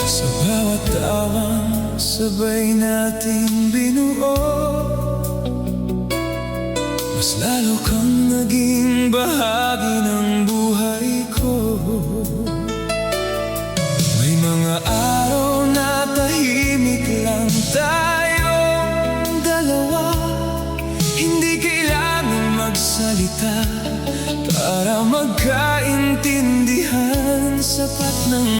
Sa bawat tawang sabay nating binuo, mas lalo kang naging bahagi ng buhay ko. May mga araw na tahimik lang tayong dalawa, hindi kailangang magsalita para magkaintindihan. Sapat ng